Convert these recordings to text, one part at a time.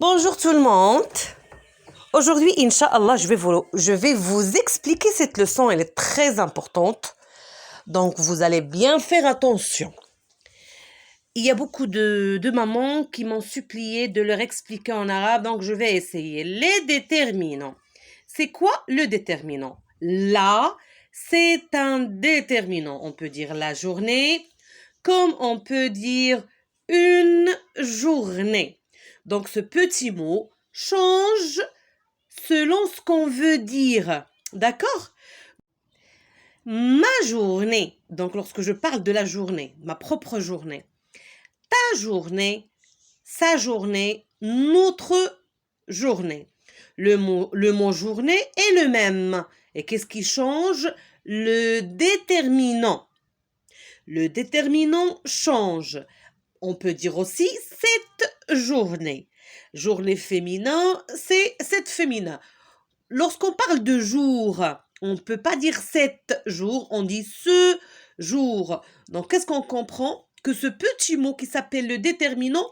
Bonjour tout le monde. Aujourd'hui, Inch'Allah, je vais vous expliquer cette leçon. Elle est très importante. Donc, vous allez bien faire attention. Il y a beaucoup de mamans qui m'ont supplié de leur expliquer en arabe. Donc, je vais essayer. Les déterminants. C'est quoi le déterminant? Là, c'est un déterminant. On peut dire la journée, comme on peut dire une journée. Donc, ce petit mot change selon ce qu'on veut dire. D'accord? Ma journée. Donc, lorsque je parle de la journée, ma propre journée. Ta journée, sa journée, notre journée. Le mot journée est le même. Et qu'est-ce qui change? Le déterminant. Le déterminant change. On peut dire aussi cette journée. Journée féminin, c'est cette féminin. Lorsqu'on parle de jour, on ne peut pas dire 7 jours, on dit ce jour. Donc, qu'est-ce qu'on comprend? Que ce petit mot qui s'appelle le déterminant,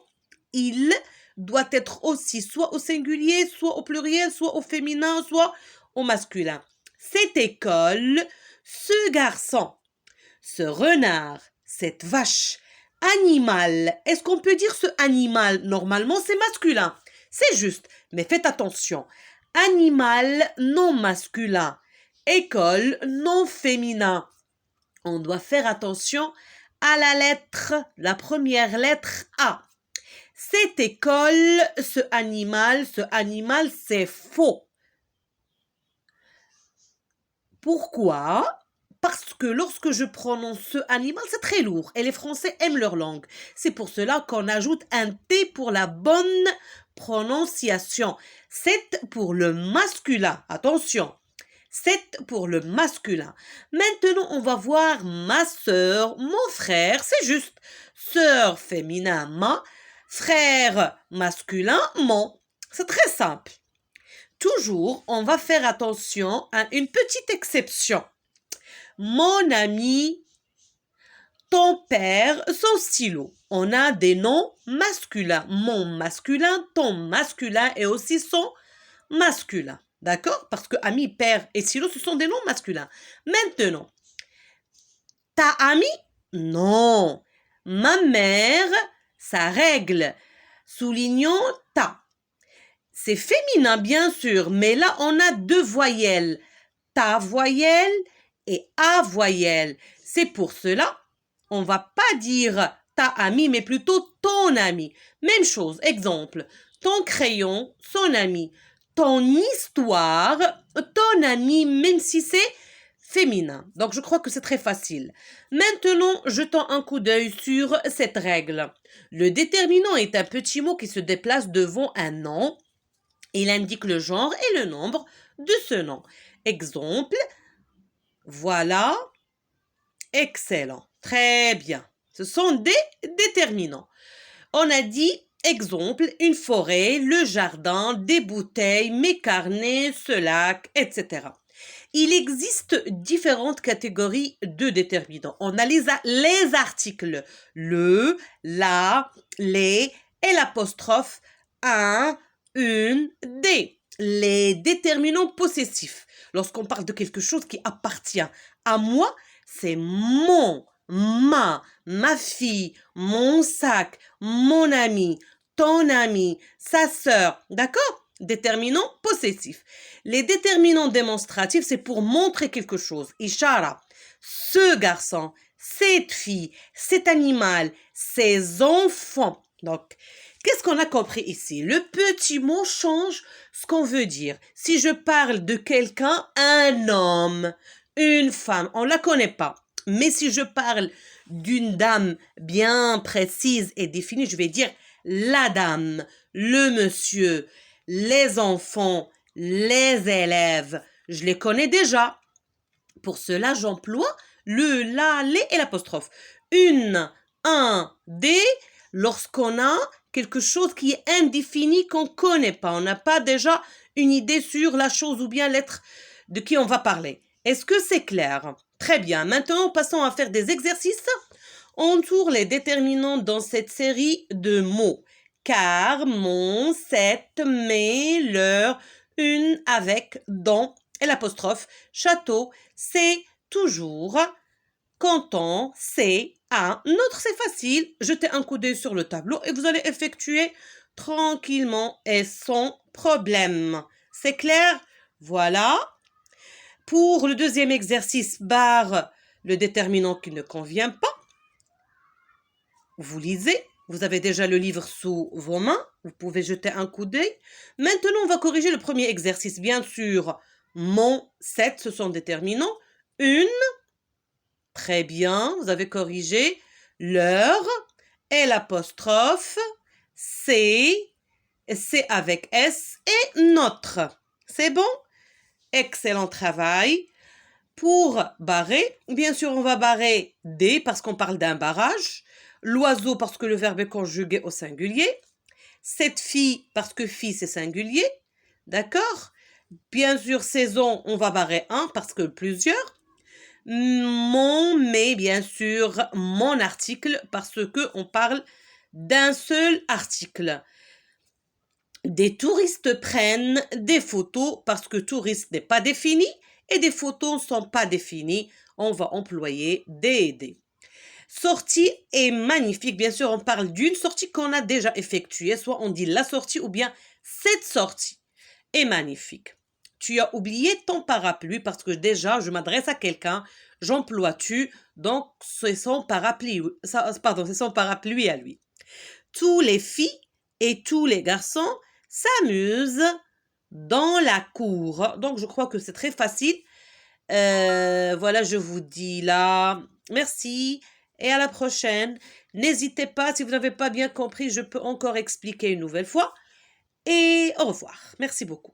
il doit être aussi soit au singulier, soit au pluriel, soit au féminin, soit au masculin. Cette école, ce garçon, ce renard, cette vache, animal. Est-ce qu'on peut dire ce animal? Normalement, c'est masculin. C'est juste, mais faites attention. Animal non masculin. École non féminin. On doit faire attention à la première lettre A. Cette école, ce animal, c'est faux. Pourquoi? Parce que lorsque je prononce ce animal, c'est très lourd et les Français aiment leur langue. C'est pour cela qu'on ajoute un T pour la bonne prononciation. C'est pour le masculin. Attention. C'est pour le masculin. Maintenant, on va voir ma sœur, mon frère. C'est juste. Sœur féminin, ma. Frère masculin, mon. C'est très simple. Toujours, on va faire attention à une petite exception. Mon ami, ton père, son stylo. On a des noms masculins. Mon masculin, ton masculin et aussi son masculin. D'accord? Parce que ami, père et stylo, ce sont des noms masculins. Maintenant, ta amie? Non. Ma mère, sa règle. Soulignons ta. C'est féminin, bien sûr, mais là, on a deux voyelles. Ta voyelle et a voyelle. C'est pour cela, on va pas dire ta amie, mais plutôt ton ami. Même chose, exemple, ton crayon, son ami. Ton histoire, ton ami, même si c'est féminin. Donc, je crois que c'est très facile. Maintenant, jetons un coup d'œil sur cette règle. Le déterminant est un petit mot qui se déplace devant un nom. Il indique le genre et le nombre de ce nom. Exemple, voilà, excellent, très bien. Ce sont des déterminants. On a dit, exemple, une forêt, le jardin, des bouteilles, mes carnets, ce lac, etc. Il existe différentes catégories de déterminants. On a les articles, le, la, les et l'apostrophe, un, une, des. Les déterminants possessifs. Lorsqu'on parle de quelque chose qui appartient à moi, c'est mon, ma fille, mon sac, mon ami, ton ami, sa sœur. D'accord? Déterminant possessif. Les déterminants démonstratifs, c'est pour montrer quelque chose. Ishara. Ce garçon, cette fille, cet animal, ces enfants. Donc, qu'est-ce qu'on a compris ici? Le petit mot change ce qu'on veut dire. Si je parle de quelqu'un, un homme, une femme, on ne la connaît pas. Mais si je parle d'une dame bien précise et définie, je vais dire la dame, le monsieur, les enfants, les élèves. Je les connais déjà. Pour cela, j'emploie le, la, les et l'apostrophe. Une, un, des, lorsqu'on a quelque chose qui est indéfini, qu'on ne connaît pas. On n'a pas déjà une idée sur la chose ou bien l'être de qui on va parler. Est-ce que c'est clair? Très bien. Maintenant, passons à faire des exercices. On tourne les déterminants dans cette série de mots. car, mon, cette, mais, leur, une, avec, dans, et l'apostrophe, château, c'est, toujours, canton, c'est, un, notre, c'est facile. Jetez un coup d'œil sur le tableau et vous allez effectuer tranquillement et sans problème. C'est clair? Voilà. Pour le deuxième exercice, barre le déterminant qui ne convient pas. Vous lisez, vous avez déjà le livre sous vos mains, vous pouvez jeter un coup d'œil. Maintenant, on va corriger le premier exercice. Bien sûr, mon, cette, ce sont déterminants. Une, très bien, vous avez corrigé. Leur, et l'apostrophe, c'est avec S, et notre. C'est bon? Excellent travail. Pour barrer, bien sûr, on va barrer des parce qu'on parle d'un barrage. L'oiseau parce que le verbe est conjugué au singulier. Cette fille parce que fille c'est singulier. D'accord? Bien sûr, saison, on va barrer un parce que plusieurs. Mon, mais bien sûr, mon article parce que on parle d'un seul article. Des touristes prennent des photos parce que touriste n'est pas défini et des photos ne sont pas définies. On va employer des. Sortie est magnifique. Bien sûr, on parle d'une sortie qu'on a déjà effectuée. Soit on dit la sortie ou bien cette sortie est magnifique. Tu as oublié ton parapluie parce que déjà, je m'adresse à quelqu'un. J'emploie tu. Donc, c'est son parapluie. C'est son parapluie à lui. Tous les filles et tous les garçons s'amusent dans la cour. Donc, je crois que c'est très facile. Voilà, je vous dis là, merci et à la prochaine. N'hésitez pas, si vous n'avez pas bien compris, je peux encore expliquer une nouvelle fois. Et au revoir. Merci beaucoup.